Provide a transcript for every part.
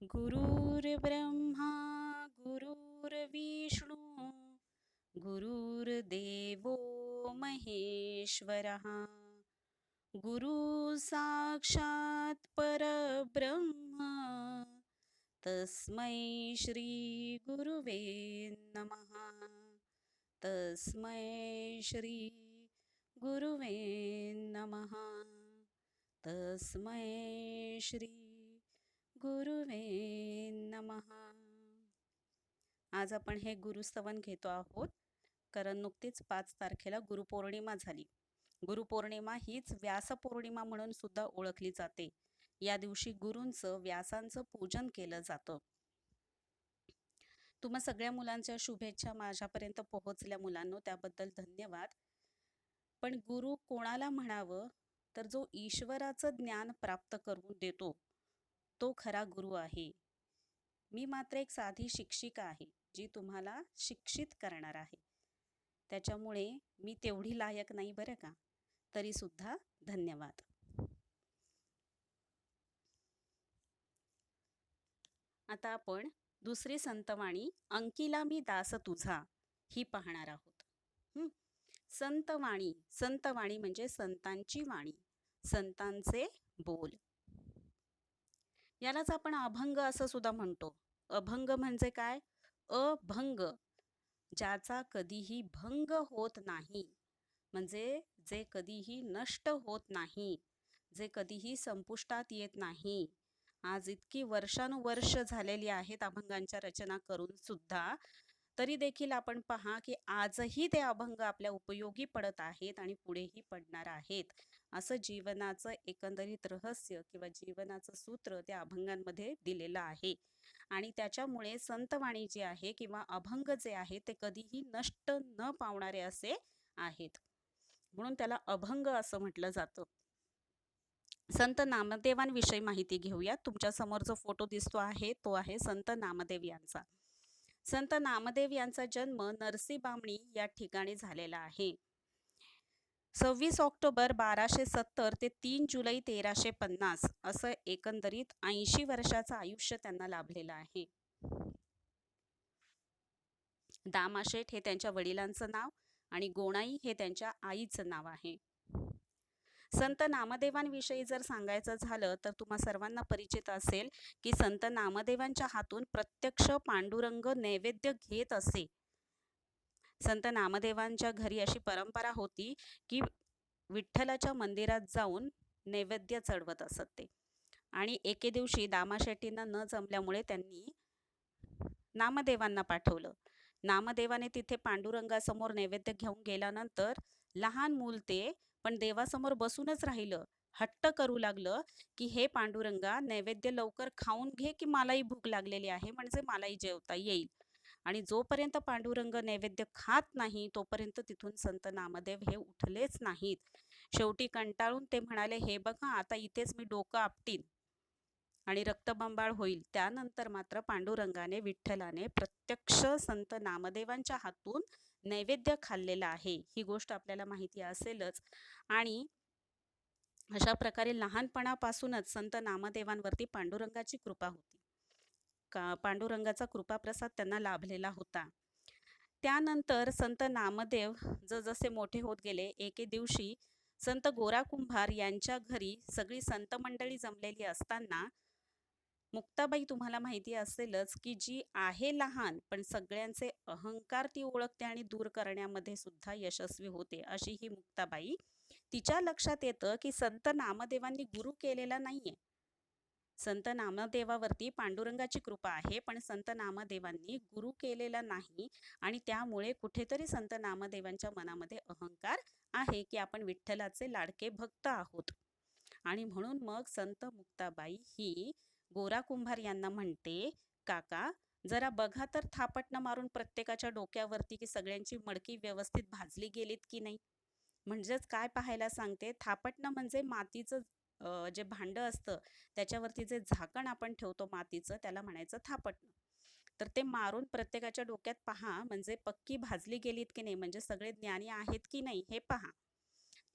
गुरुर्ब्रह्मा गुरुर्विष्णू गुरुर्देवो महेश्वरः गुरु साक्षात् परब्रह्म तस्मै श्री गुरुवे नमः तस्मै श्री गुरुवे नमः तस्मै श्री गुरुवे नमः. आज आपण हे गुरुस्तवन घेतो आहोत कारण नुकतीच 5 तारखेला गुरुपौर्णिमा झाली. गुरुपौर्णिमा हीच व्यासपौर्णिमा म्हणून सुद्धा ओळखली जाते. या दिवशी गुरूंचं व्यासांचं पूजन केलं जातं. तुम्हा सगळ्या मुलांच्या शुभेच्छा माझ्यापर्यंत पोहोचल्या मुलांनो, त्याबद्दल धन्यवाद. पण गुरु कोणाला म्हणावं तर जो ईश्वराचं ज्ञान प्राप्त करून देतो तो खरा गुरु आहे. मी मात्र एक साधी शिक्षिका आहे जी तुम्हाला शिक्षित करणार आहे. त्याच्यामुळे मी तेवढी लायक नाही बरं का, तरी सुद्धा धन्यवाद. आता आपण दुसरी संतवाणी अंकिला मी दास तुझा ही पाहणार आहोत. संतवाणी, संतवाणी म्हणजे संतांची वाणी, संतांचे बोल. यालाच आपण अभंग असं सुद्धा म्हणतो. अभंग म्हणजे काय? अभंग, ज्याचा कधीही भंग होत नाही, म्हणजे जे कधीही नष्ट होत नाही, जे कधीही संपुष्टात येत नाही. आज इतकी वर्षानुवर्ष झालेली आहेत अभंगांच्या रचना करून सुद्धा, तरी देखील आपण पहा की आजही ते अभंग आपल्या उपयोगी पडत आहेत आणि पुढेही पडणार आहेत. असं जीवनाचं एकंदरीत रहस्य किंवा जीवनाचं सूत्र त्या अभंगांमध्ये दिलेलं आहे. आणि त्याच्यामुळे संतवाणी जी आहे किंवा अभंग जे आहे ते कधीही नष्ट न पावणारे असे आहेत, म्हणून त्याला अभंग असं म्हटलं जातं. संत नामदेवांविषयी माहिती घेऊया. तुमच्या समोर जो फोटो दिसतो आहे तो आहे संत नामदेव यांचा. संत नामदेव यांचा जन्म नरसीबामणी या ठिकाणी झालेला आहे. 26 ऑक्टोबर 1270 ते 3 जुलै 1350 असं एकंदरीत 80 वर्षाचं आयुष्य त्यांना लाभलेलं आहे. दामाशेठ हे त्यांच्या वडिलांचं नाव आणि गोणाई हे त्यांच्या आईचं नाव आहे. संत नामदेवांविषयी जर सांगायचं झालं तर तुम्हा सर्वांना परिचित असेल की संत नामदेवांच्या हातून प्रत्यक्ष पांडुरंग नैवेद्य घेत असे. संत नामदेवांच्या घरी अशी परंपरा होती की विठ्ठलाच्या मंदिरात जाऊन नैवेद्य चढवत असत ते. आणि एके दिवशी दामाशेट्टींना न जमल्यामुळे त्यांनी नामदेवांना पाठवलं. नामदेवाने तिथे पांडुरंगासमोर नैवेद्य घेऊन गेल्यानंतर लहान मूल ते पण देवासमोर बसूनच राहिलं. हट्ट करू लागलं की हे पांडुरंगा, नैवेद्य लवकर खाऊन घे की मलाही भूक लागलेली आहे, म्हणजे मलाही जेवता येईल. आणि जोपर्यंत पांडुरंग नैवेद्य खात नाही तोपर्यंत तिथून संत नामदेव हे उठलेच नाहीत. शेवटी कंटाळून ते म्हणाले, हे बघा आता इथेच मी डोकं आपटीन आणि रक्तबंबाळ होईल. त्यानंतर मात्र पांडुरंगाने, विठ्ठलाने प्रत्यक्ष संत नामदेवांच्या हातून नैवेद्य खाल्लेला आहे. ही गोष्ट आपल्याला माहिती असेलच. आणि अशा प्रकारे लहानपणापासूनच संत नामदेवांवरती पांडुरंगाची कृपा होती. पांडुरंगाचा कृपाप्रसाद त्यांना लाभलेला होता. त्यानंतर संत नामदेव जसे मोठे होत गेले, एके दिवशी संत गोरा कुंभार यांच्या घरी सगळी संत मंडळी जमलेली असताना मुक्ताबाई, तुम्हाला माहिती असेलच की जी आहे लहान पण सगळ्यांचे अहंकार ती ओळखते आणि दूर करण्यामध्ये सुद्धा यशस्वी होते, अशी ही मुक्ताबाई. तिच्या लक्षात येतं की संत नामदेवांनी गुरु केलेला नाहीये. संत नामदेवावरती पांडुरंगाची कृपा आहे पण संत नामदेवांनी गुरु केलेला नाही. आणि त्यामुळे कुठेतरी संत नामदेवांच्या मनामध्ये अहंकार आहे की आपण विठ्ठलाचे लाडके भक्त आहोत. आणि म्हणून मग संत मुक्ताबाई ही गोरा कुंभार यांना म्हणते, काका जरा बघा तर थापटणं मारून प्रत्येकाच्या डोक्यावरती की सगळ्यांची मडकी व्यवस्थित भाजली गेलीत की नाही. म्हणजेच काय पाहायला सांगते, थापटणं म्हणजे मातीचं जे भांड असतं त्याच्यावरती जे झाकण आपण ठेवतो मातीचं, त्याला म्हणायचं थापटणं. तर ते मारून प्रत्येकाच्या डोक्यात पहा, म्हणजे पक्की भाजली गेलीत की नाही, म्हणजे सगळे ज्ञानी आहेत की नाही हे पहा.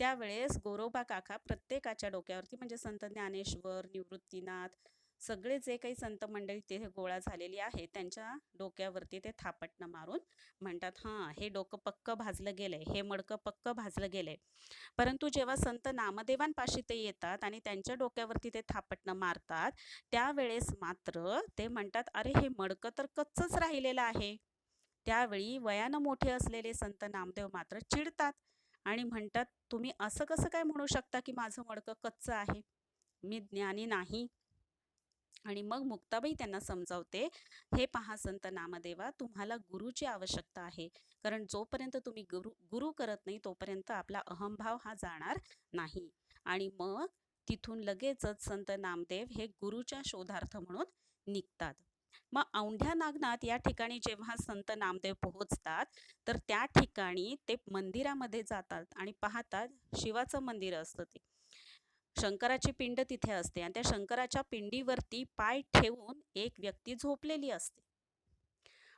त्यावेळेस गोरोबा काका प्रत्येकाच्या डोक्यावरती, म्हणजे संत ज्ञानेश्वर, निवृत्तीनाथ, सगळे जे काही संत मंडळी तिथे गोळा झालेली आहे त्यांच्या डोक्यावरती ते थापटणं मारून म्हणतात, हां, हे डोकं पक्क भाजलं गेलंय, हे मडकं पक्क भाजलं गेलंय. परंतु जेव्हा संत नामदेवांपाशी ते येतात आणि त्यांच्या डोक्यावरती ते थापटणं मारतात, त्यावेळेस मात्र ते म्हणतात, अरे हे मडकं तर कच्चच राहिलेलं आहे. त्यावेळी वयानं मोठे असलेले संत नामदेव मात्र चिडतात आणि म्हणतात, तुम्ही असं कसं काय म्हणू शकता की माझं मडकं कच्चं आहे, मी ज्ञानी नाही. आणि मग मुक्ताबाई त्यांना समजावते, हे पहा संत नामदेवा, तुम्हाला गुरुची आवश्यकता आहे. कारण जोपर्यंत तुम्ही गुरु गुरु करत नाही तोपर्यंत आपला अहंभाव हा जाणार नाही. आणि मग तिथून लगेचच संत नामदेव हे गुरुच्या शोधार्थ म्हणून निघतात. मग औंढ्या नागनाथ या ठिकाणी जेव्हा संत नामदेव पोहोचतात, तर त्या ठिकाणी ते मंदिरामध्ये जातात आणि पाहतात शिवाचं मंदिर असतं ते. शंकराची पिंड तिथे असते आणि त्या शंकराच्या पिंडीवरती पाय ठेवून एक व्यक्ती झोपलेली असते.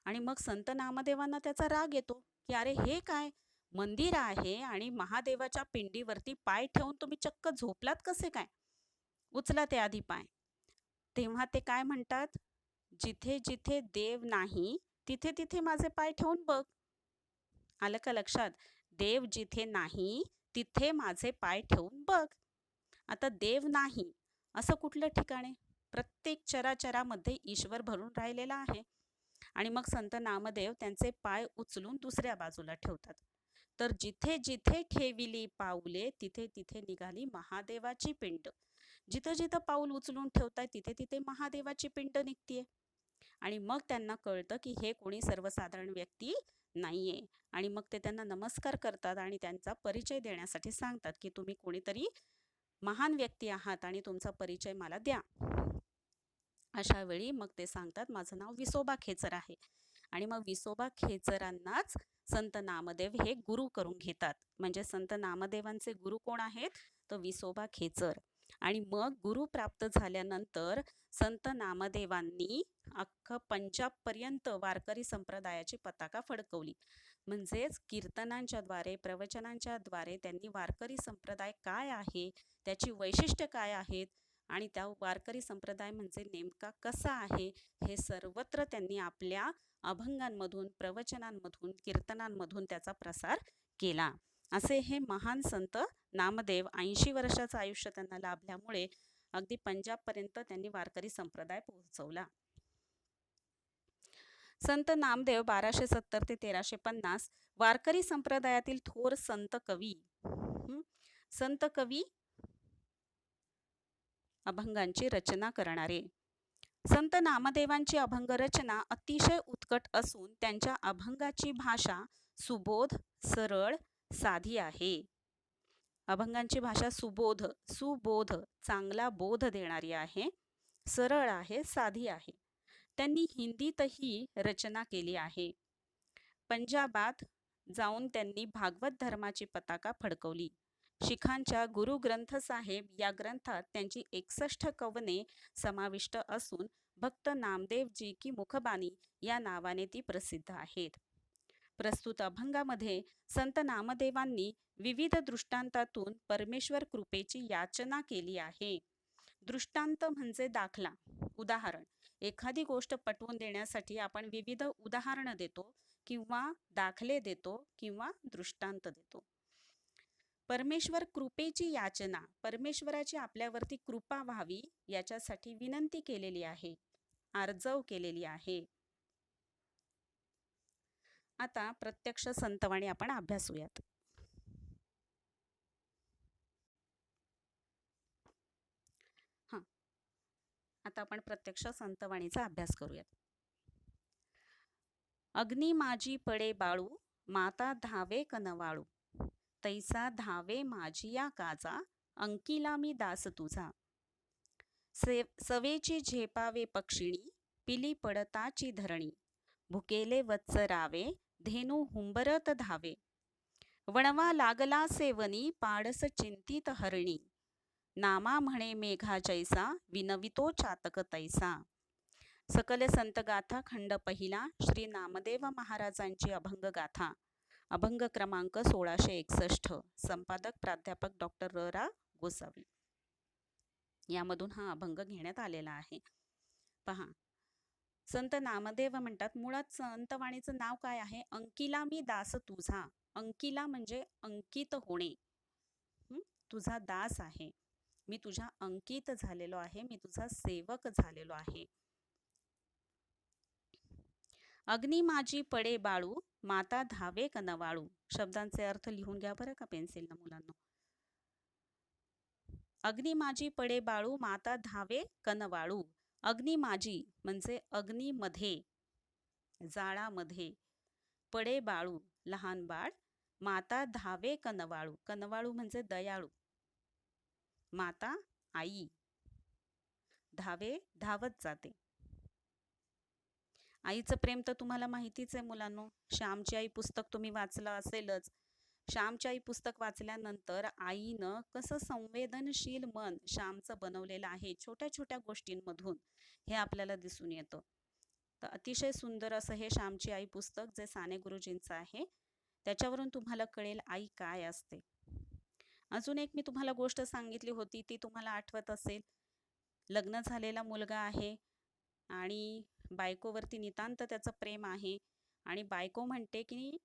आणि मग संत नामदेवांना त्याचा राग येतो की अरे हे काय, मंदिर आहे आणि महादेवाच्या पिंडीवरती पाय ठेवून तुम्ही चक्क झोपलात कसे काय, उचला ते आधी पाय. तेव्हा ते काय म्हणतात, जिथे जिथे देव नाही तिथे तिथे माझे पाय ठेवून बघ. आलं का लक्षात? देव जिथे नाही तिथे माझे पाय ठेवून बघ. आता देव नाही असं कुठलं ठिकाण आहे? प्रत्येक चराचरामध्ये ईश्वर भरून राहिलेला आहे. आणि मग संत नामदेव त्यांचे पाय उचलून दुसऱ्या बाजूला ठेवतात. तर जिथे जिथे ठेविली पाऊले तिथे तिथे निघाली महादेवाची पिंड. जिथं जिथं पाऊल उचलून ठेवताय तिथे तिथे महादेवाची पिंड निघतीये. आणि मग त्यांना कळतं की हे कोणी सर्वसाधारण व्यक्ती नाहीये. आणि मग ते त्यांना नमस्कार करतात आणि त्यांचा परिचय देण्यासाठी सांगतात की तुम्ही कोणीतरी महान व्यक्ती आहात आणि तुमचा परिचय मला द्या. अशा वेळी मग ते सांगतात, माझं नाव विसोबा खेचर आहे. आणि मग विसोबा खेचरांनाच संत नामदेव हे गुरु करून घेतात. म्हणजे संत नामदेवांचे गुरु कोण आहेत? तर विसोबा खेचर. आणि मग गुरु प्राप्त झाल्यानंतर संत नामदेवांनी अख्खं पंजाब पर्यंत वारकरी संप्रदायाची पताका फडकवली. म्हणजेच कीर्तनांच्या द्वारे, प्रवचनांच्या द्वारे त्यांनी वारकरी संप्रदाय काय आहे, त्याची वैशिष्ट्य काय आहेत आणि त्या वारकरी संप्रदाय म्हणजे नेमका कसा आहे, हे सर्वत्र त्यांनी आपल्या अभंगांमधून, प्रवचनांमधून, कीर्तनांमधून त्याचा प्रसार केला. असे हे महान संत नामदेव, 80 वर्षाचं आयुष्य त्यांना लाभल्यामुळे अगदी पंजाबपर्यंत त्यांनी वारकरी संप्रदाय पोहोचवला. संत नामदेव 1270 ते 1350 वारकरी संप्रदायातील थोर संत कवी. संत कवी, अभंगांची रचना करणारे. संत नामदेवांची अभंग रचना अतिशय उत्कट असून त्यांच्या अभंगाची भाषा सुबोध, सरळ, साधी आहे. अभंगांची भाषा सुबोध, चांगला बोध देणारी आहे, सरळ आहे, साधी आहे. त्यांनी हिंदीतही रचना केली आहे. पंजाबात जाऊन त्यांनी भागवत धर्माची पताका फडकवली. शिखांच्या गुरु ग्रंथ साहेब या ग्रंथात त्यांची 61 कवने समाविष्ट असून भक्त नामदेवजी की मुखबानी या नावाने ती प्रसिद्ध आहेत. प्रस्तुत अभंगामध्ये संत नामदेवांनी विविध दृष्टांतातून परमेश्वर कृपेची याचना केली आहे. दृष्टांत म्हणजे दाखला, उदाहरण. एखादी गोष्ट पटवून देण्यासाठी आपण विविध उदाहरणं देतो किंवा दाखले देतो किंवा दृष्टांत देतो. परमेश्वर कृपेची याचना, परमेश्वराची आपल्यावरती कृपा व्हावी याच्यासाठी विनंती केलेली आहे, आर्जव केलेली आहे. आता प्रत्यक्ष संतवाणी आपण अभ्यासूयात. आता आपण प्रत्यक्ष संतवाणीचा अभ्यास करूयात. अग्नी माझी पडे बाळू, माता धावे कनवाळू, तैसा धावे माझिया काजा, अंकिला मी दास तुझा. सवेची झेपावे पक्षिणी, पिली पडताची धरणी, भुकेले वत्सरावे, धेनू हुंबरत धावे. वणवा लागला सेवनी, पाडस चिंतित हरणी, नामा म्हणे मेघा जैसा, विनवितो चातक तैसा. सकल संत गाथा खंड पहिला, श्री नामदेव महाराजांची अभंग गाथा. अभंग क्रमांक 1661. संपादक प्राध्यापक डॉक्टर र. रा. गोसावी. यामधून हा अभंग घेण्यात आलेला आहे. पहा, संत नामदेव म्हणतात, मुळात संतवाणीचं नाव काय आहे? अंकिला मी दास तुझा. अंकिला म्हणजे अंकित होणे. तुझा दास आहे, मी तुझ्या अंकित झालेलो आहे, मी तुझा सेवक झालेलो आहे. अग्नी माझी पडे बाळू, माता धावे कनवाळू. शब्दांचे अर्थ लिहून घ्या बरं का पेन्सिलनं मुलांना. अग्नी माझी पडे बाळू, माता धावे कनवाळू. अग्नी माझी म्हणजे अग्नीमध्ये, जाळामध्ये. पडे बाळू लहान बाळ, माता धावे कनवाळू. कनवाळू म्हणजे दयाळू. माता आई, धावे धावत जाते. आईचं प्रेम तर तुम्हाला माहितीच आहे मुलांनो. श्यामची आई पुस्तक तुम्ही वाचलं असेलच. श्यामची आई पुस्तक वाचल्यानंतर आईनं कसं संवेदनशील मन श्यामचं बनवलेलं आहे छोट्या छोट्या गोष्टींमधून, हे आपल्याला दिसून येतं. तर अतिशय सुंदर असं हे श्यामची आई पुस्तक जे साने गुरुजींचं आहे, त्याच्यावरून तुम्हाला कळेल आई काय असते. अजून एक मी तुम्हाला गोष्ट सांगितली होती, ती तुम्हाला आठवत असेल. लग्न झालेला मुलगा आहे आणि बायकोवरती नितांत त्याचं प्रेम आहे, आणि बायको म्हणते की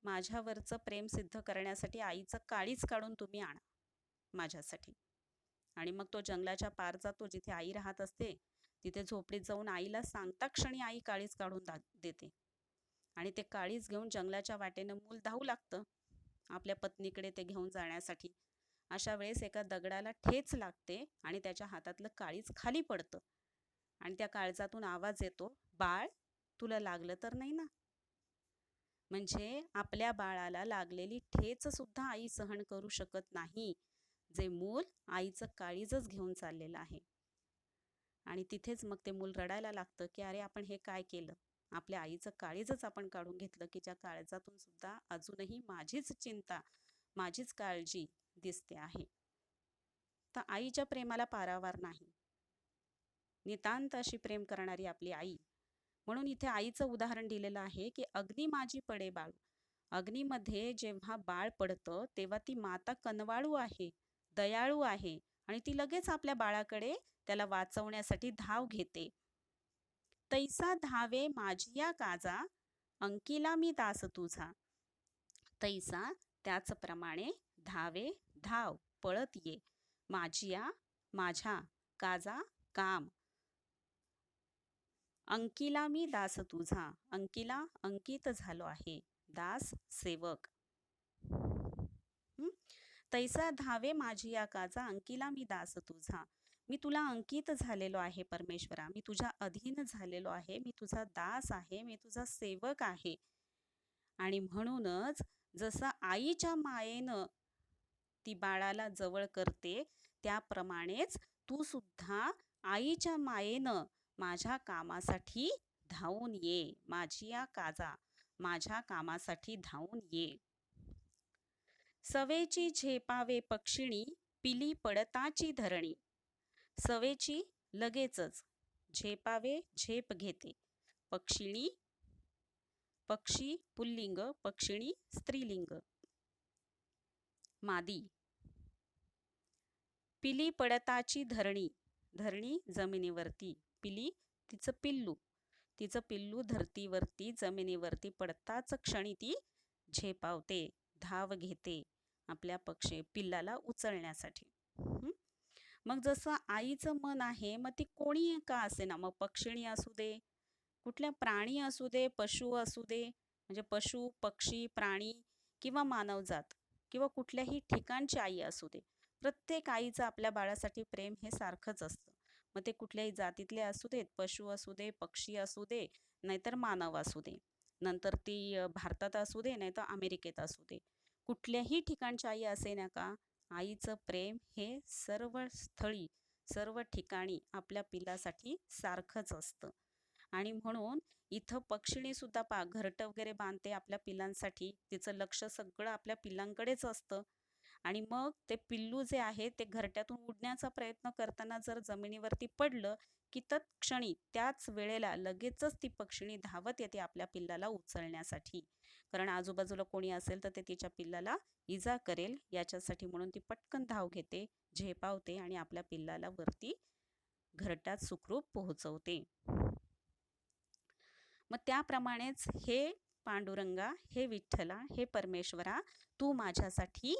माझ्यावरचं प्रेम सिद्ध करण्यासाठी आईचं काळीज काढून तुम्ही आणा माझ्यासाठी. आणि मग तो जंगलाच्या पार जातो, जिथे आई राहत असते. तिथे झोपडीत जाऊन आईला सांगता क्षणी आई काळीज काढून देते, आणि ते काळीज घेऊन जंगलाच्या वाटेनं मूल धावू लागतं आपल्या पत्नीकडे ते घेऊन जाण्यासाठी. अशा वेळेस एका दगडाला ठेच लागते आणि त्याच्या हातातलं काळीज खाली पडतं, आणि त्या काळजातून आवाज येतो, बाळ तुला लागलं तर नाही ना. म्हणजे आपल्या बाळाला लागलेली ठेच सुद्धा आई सहन करू शकत नाही, जे मूल आईचं काळीजच घेऊन चाललेलं आहे. आणि तिथेच मग ते मूल रडायला लागतं की अरे आपण हे काय केलं, आपल्या आईचं काळीजच आपण काढून घेतलं, की ज्या काळजातून सुद्धा अजूनही माझीच चिंता, माझीच काळजी दिसते आहे. तर आईच्या प्रेमाला पारावार नाही. नितांत अशी प्रेम करणारी आपली आई. म्हणून इथे आईचं उदाहरण दिलेलं आहे की अग्नी माझी पडे बाळू. अग्नीमध्ये जेव्हा बाळ पडतं तेव्हा ती माता कनवाळू आहे, दयाळू आहे, आणि ती लगेच आपल्या बाळाकडे त्याला वाचवण्यासाठी धाव घेते. तैसा धावे माझिया काजा, अंकिला मी दास तुझा. तैसा त्याचप्रमाणे, धावे धाव पळत ये, माझिया माझ्या, काजा काम, अंकिला मी दास तुझा. अंकिला अंकित झालो आहे, दास सेवक. तैसा धावे माझी या काजा, अंकिला मी दास तुझा. मी तुला अंकित झालेलो आहे परमेश्वरा, मी तुझ्या अधीन झालेलो आहे, मी तुझा दास आहे, मी तुझा सेवक आहे. आणि म्हणूनच जसं आईच्या मायेनं ती बाळाला जवळ करते, त्याप्रमाणेच तू सुद्धा आईच्या मायेनं माझ्या कामासाठी धावून ये, माझी या काजा, माझ्या कामासाठी धावून ये. सवेची झेपावे पक्षिणी, पिली पडताची धरणी. सवेची लगेचच, झेपावे झेप घेते, पक्षिणी पक्षी पुल्लिंग, पक्षिणी स्त्रीलिंग, मादी. पिली पडताची धरणी, धरणी जमिनीवरती, पिली तिचं पिल्लू धरतीवरती जमिनीवरती पडताच क्षणी ती झेपावते, धाव घेते आपल्या पिल्लाला उचलण्यासाठी. मग जसं आईचं मन आहे, मग ती कोणी का असे ना, मग पक्षिणी असू दे, कुठल्या प्राणी असू दे, पशु असू दे, म्हणजे पशु पक्षी प्राणी किंवा मानवजात किंवा कुठल्याही ठिकाणची आई असू दे, प्रत्येक आईचं आपल्या बाळासाठी प्रेम हे सारखंच असतं. मग ते कुठल्याही जातीतले असू देत, पशु असू दे, पक्षी असू दे, नाहीतर मानव असू दे, नंतर ती भारतात असू दे नाहीतर अमेरिकेत असू दे, कुठल्याही ठिकाणची आई असे ना का, आईचं प्रेम हे सर्व स्थळी सर्व ठिकाणी आपल्या पिल्लासाठी सारखंच असतं. आणि म्हणून इथं पक्षिणी सुद्धा घरटं वगैरे बांधते आपल्या पिल्लांसाठी, तिचं लक्ष सगळं आपल्या पिल्लांकडेच असतं. आणि मग ते पिल्लू जे आहे ते घरट्यातून उडण्याचा प्रयत्न करताना जर जमिनीवरती पडलं, की तत्क्षणी त्याच वेळेला लगेचच ती पक्षिणी धावत येते आपल्या पिल्लाला उचलण्यासाठी. कारण आजूबाजूला कोणी असेल तर ते तिच्या पिल्लाला इजा करेल याच्यासाठी, म्हणून ती पटकन धाव घेते, झेपावते आणि आपल्या पिल्लाला वरती घरट्यात सुखरूप पोहोचवते. मग त्याप्रमाणेच हे पांडुरंगा, हे विठ्ठला, हे परमेश्वरा, तू माझ्यासाठी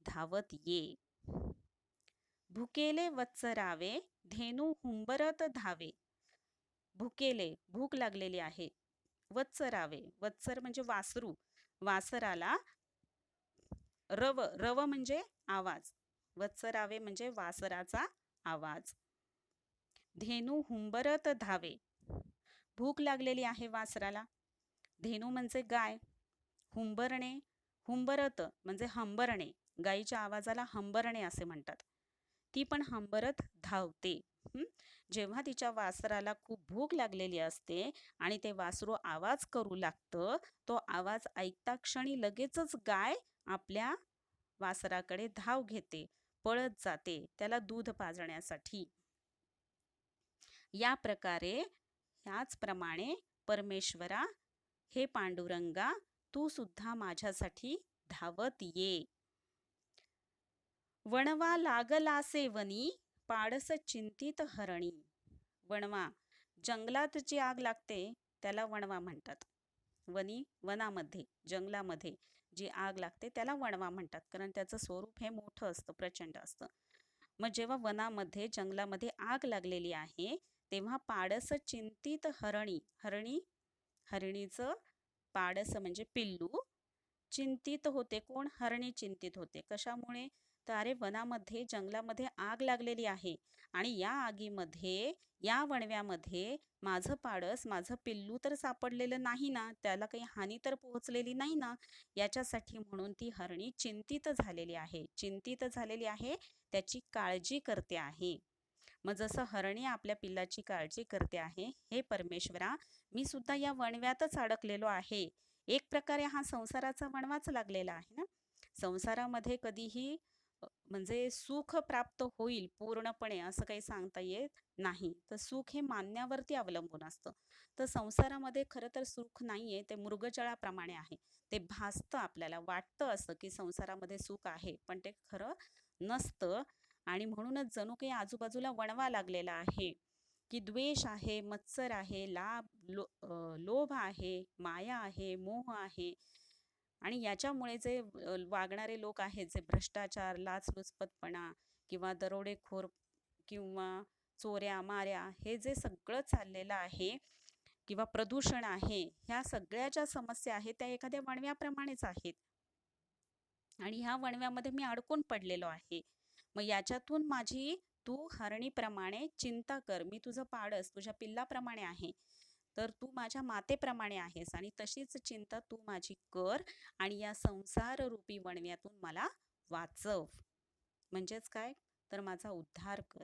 धावत ये. भुकेले वत्सरावे, धेनू हुंबरत धावे. भुकेले, भूक लागलेली आहे. वत्सरावे, वत्सर म्हणजे वासरू, वासराला रव, रव म्हणजे आवाज, वत्सरावे म्हणजे वासराचा आवाज. धेनू हुंबरत धावे, भूक लागलेली आहे वासराला. धेनू म्हणजे गाय, हुंबरणे, हुंबरत म्हणजे हंबरणे, गायीच्या आवाजाला हंबरणे असे म्हणतात. ती पण हंबरत धावते. जेव्हा तिच्या वासराला खूप भूक लागलेली असते आणि ते वासरू आवाज करू लागतं, तो आवाज ऐकता क्षणी लगेचच गाय आपल्या वासराकडे धाव घेते, पळत जाते त्याला दूध पाजण्यासाठी. या प्रकारे, ह्याचप्रमाणे परमेश्वरा, हे पांडुरंगा, तू सुद्धा माझ्यासाठी धावत ये. वणवा लागलासे वनी, पाडस चिंतित हरणी. वणवा, जंगलात जी आग लागते त्याला वणवा म्हणतात. वनी, वनामध्ये, जंगलामध्ये जी आग लागते त्याला वणवा म्हणतात, कारण त्याचं स्वरूप हे मोठं असतं, प्रचंड असतं. मग जेव्हा वनामध्ये, जंगलामध्ये आग लागलेली आहे, तेव्हा पाडस चिंतित हरणी, हरणीचं पाडस म्हणजे पिल्लू चिंतित होते. कोण? हरणी चिंतित होते. कशामुळे? तर अरे, वनामध्ये, जंगलामध्ये आग लागलेली आहे आणि या आगीमध्ये, या वणव्यामध्ये माझं पाडस, माझं पिल्लू तर सापडलेलं नाही ना, त्याला काही हानी तर पोहोचलेली नाही ना, याच्यासाठी म्हणून ती हरणी चिंतित झालेली आहे. चिंतित झालेली आहे, त्याची काळजी करते आहे. मग जसं हरणी आपल्या पिल्लाची काळजी करते आहे, हे परमेश्वरा, मी सुद्धा या वणव्यातच अडकलेलो आहे. एक प्रकारे हा संसाराचा वणवाच लागलेला आहे ना. संसारामध्ये कधीही म्हणजे सुख प्राप्त होईल पूर्णपणे असं काही सांगता येत नाही. तर सुख हे मानण्यावरती अवलंबून असतं. तर संसारामध्ये खरं तर सुख नाहीये, ते मृगजळाप्रमाणे आहे. ते भासतं, आपल्याला वाटतं असं की संसारामध्ये सुख आहे, पण ते खरं नसतं. आणि म्हणूनच जणू काही आजूबाजूला वणवा लागलेला आहे, की द्वेष आहे, मत्सर आहे, लोभ आहे, माया आहे, मोह आहे. आणि याच्यामुळे जे वागणारे लोक आहेत, जे भ्रष्टाचार, लाचलुचपतपणा किंवा दरोडेखोर किंवा चोऱ्या माऱ्या, हे जे सगळं चाललेलं आहे किंवा प्रदूषण आहे, ह्या सगळ्या ज्या समस्या आहेत त्या एखाद्या वणव्याप्रमाणेच आहेत. आणि ह्या वणव्यामध्ये मी अडकून पडलेलो आहे. मग याच्यातून माझी तू हरणीप्रमाणे चिंता कर. मी तुझं पाडस, तुझ्या पिल्लाप्रमाणे आहे, तर तू माझ्या मातेप्रमाणे आहेस आणि तशीच चिंता तू माझी कर आणि या संसार रूपी वणव्यातून मला वाचव. म्हणजेच काय? तर माझा उद्धार कर.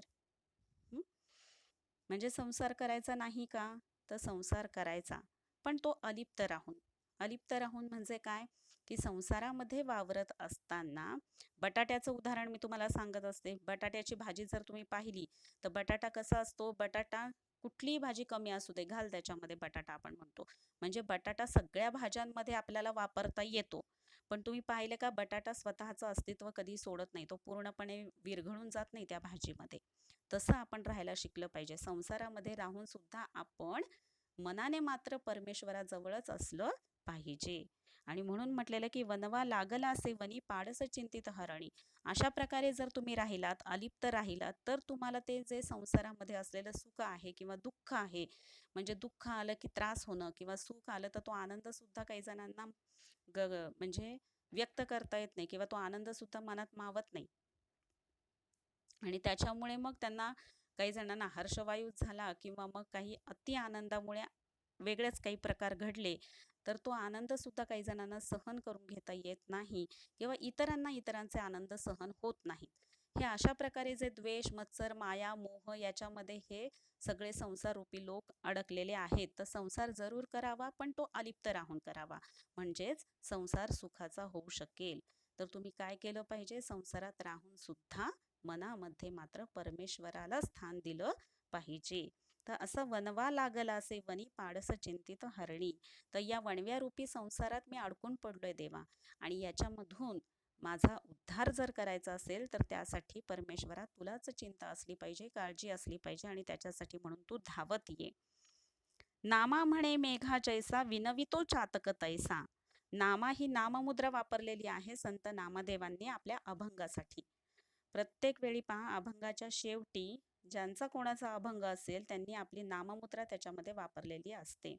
म्हणजे संसार करायचा नाही का? तर संसार करायचा, पण तो अलिप्त राहून. अलिप्त राहून म्हणजे काय? की संसारामध्ये वावरत असताना, बटाट्याचं उदाहरण मी तुम्हाला सांगत असते. बटाट्याची भाजी जर तुम्ही पाहिली तर बटाटा कसा असतो? बटाटा, कुठलीही भाजी कमी असू दे, घाल त्याच्यामध्ये बटाटा आपण म्हणतो. म्हणजे बटाटा सगळ्या भाज्यांमध्ये आपल्याला वापरता येतो. पण तुम्ही पाहिले का, बटाटा स्वतःचं अस्तित्व कधी सोडत नाही, तो पूर्णपणे विरघळून जात नाही त्या भाजीमध्ये. तसं आपण राहायला शिकलं पाहिजे. संसारामध्ये राहून सुद्धा आपण मनाने मात्र परमेश्वराजवळच असलं पाहिजे. आणि म्हणून म्हटलेलं की वनवा लागला असे वनी, पाडस चिंतित हरणी. अशा प्रकारे जर तुम्ही राहिलात, अलिप्त राहिलात, तर तुम्हाला ते जे संसारामध्ये असलेलं सुख आहे किंवा दुःख आहे, म्हणजे दुःख आलं की त्रास होणं किंवा सुख आलं तर तो आनंद सुद्धा काही जणांना म्हणजे व्यक्त करता येत नाही किंवा तो आनंद सुद्धा मनात मावत नाही. आणि त्याच्यामुळे मग त्यांना, काही जणांना हर्षवायू झाला किंवा मग काही अति आनंदामुळे वेगळेच काही प्रकार घडले, तर तो आनंद सुद्धा काही जणांना सहन करून घेता येत नाही किंवा इतरांना इतरांचे आनंद सहन होत नाहीत. हे अशा प्रकारे जे द्वेष, मत्सर, माया, मोह याच्यामध्ये हे सगळे संसार रूपी लोक अडकलेले आहेत. तर संसार जरूर करावा, पण तो अलिप्त राहून करावा, म्हणजेच संसार सुखाचा होऊ शकेल. तर तुम्ही काय केलं पाहिजे? संसारात राहून सुद्धा मनामध्ये मात्र परमेश्वराला स्थान दिलं पाहिजे. तर असं वनवा लागला असे वनी, पाडस चिंतित हरणी. तर या वणव्या रूपी संसारात मी अडकून पडलोय देवा, आणि याच्यामधून माझा उद्धार जर करायचा असेल तर त्यासाठी परमेश्वरा तुलाच चिंता असली पाहिजे, काळजी असली पाहिजे आणि त्याच्यासाठी म्हणून तू धावत ये. नामा म्हणे मेघा जैसा विनवितो चातक तैसा. नामा ही नाममुद्रा वापरलेली आहे संत नामदेवांनी आपल्या अभंगासाठी. प्रत्येक वेळी पहा, अभंगाच्या शेवटी ज्यांचा कोणाचा अभंग असेल त्यांनी आपली नाममुद्रा त्याच्यामध्ये वापरलेली असते.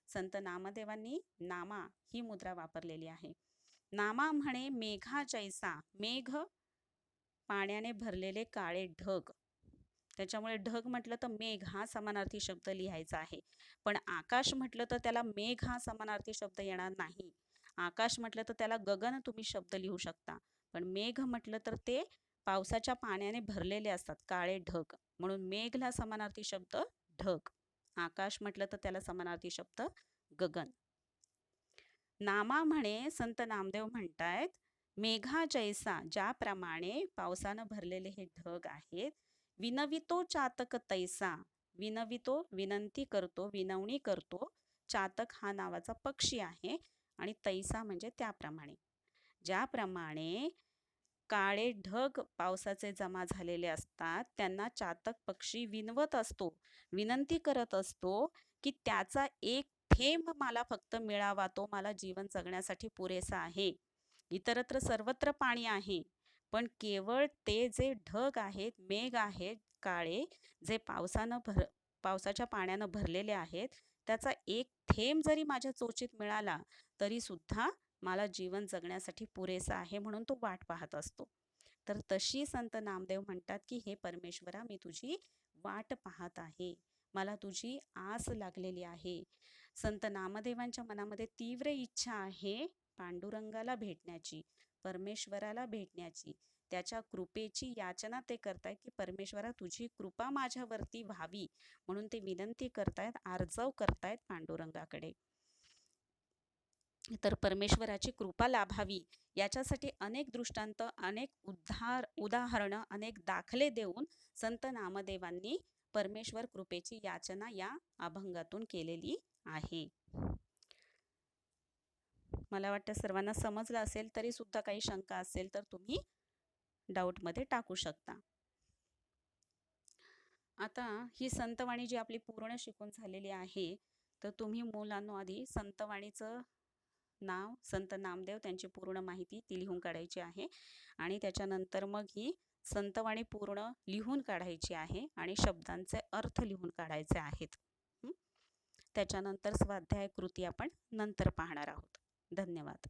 संत नामदेवांनी नामा ही मुद्रा वापरलेली आहे. नामा म्हणे मेघा जैसा, मेघ पाण्याने भरलेले काळे ढग. त्याच्यामुळे ढग म्हटलं तर मेघ हा समानार्थी शब्द लिहायचा आहे. पण आकाश म्हटलं तर त्याला मेघ हा समानार्थी शब्द येणार नाही. आकाश म्हटलं तर त्याला गगन तुम्ही शब्द लिहू शकता. पण मेघ म्हटलं तर ते पावसाच्या पाण्याने भरलेले असतात काळे ढग. म्हणून मेघला समानार्थी शब्द ढग. आकाश म्हटलं तर त्याला समानार्थी शब्द गगन. नामा म्हणे संत नामदेव म्हणतायत मेघा जैसा, ज्याप्रमाणे पावसानं भरलेले हे ढग आहेत. विनवितो चातक तैसा, विनवितो विनंती करतो, विनवणी करतो. चातक हा नावाचा पक्षी आहे आणि तैसा म्हणजे त्याप्रमाणे. ज्याप्रमाणे काळे ढग पावसाचे जमा झालेले असतात त्यांना चातक पक्षी विनवत असतो, विनंती करत असतो की त्याचा एक थेंब मला फक्त मिळावा, तो मला जीवन जगण्यासाठी पुरेसा आहे. इतरत्र सर्वत्र पाणी आहे, पण केवळ ते जे ढग आहेत, मेघ आहेत काळे, जे पावसाच्या पाण्यानं भरलेले आहेत, त्याचा एक थेंब जरी माझ्या चोचीत मिळाला तरी सुद्धा मला जीवन जगण्यासाठी पुरेसा आहे, म्हणून तो वाट पाहत असतो. तर तशी संत नामदेव म्हणतात की हे परमेश्वरा, मी तुझी वाट पाहत आहे, मला तुझी आस लागलेली आहे. संत नामदेवांच्या मनामध्ये तीव्र इच्छा आहे पांडुरंगाला भेटण्याची, परमेश्वराला भेटण्याची. त्याच्या कृपेची याचना ते करतायत की परमेश्वरा तुझी कृपा माझ्यावरती व्हावी, म्हणून ते विनंती करतायत, आर्जव करतायत पांडुरंगाकडे. तर परमेश्वराची कृपा लाभावी याच्यासाठी अनेक दृष्टांत, अनेक उदाहरणं, अनेक दाखले देऊन संत नामदेवांनी परमेश्वर कृपेची याचना या अभंगातून केलेली आहे. मला वाटतं सर्वांना समजलं असेल. तरी सुद्धा काही शंका असेल तर तुम्ही डाऊटमध्ये टाकू शकता. आता ही संतवाणी जी आपली पूर्ण शिकून झालेली आहे, तर तुम्ही मुलांनो आधी संतवाणीचं नाव, संत नामदेव, त्यांची पूर्ण माहिती ती लिहून काढायची आहे आणि त्याच्यानंतर मग ही संतवाणी पूर्ण लिहून काढायची आहे आणि शब्दांचे अर्थ लिहून काढायचे आहेत. त्याच्यानंतर स्वाध्याय कृती आपण नंतर पाहणार आहोत. धन्यवाद.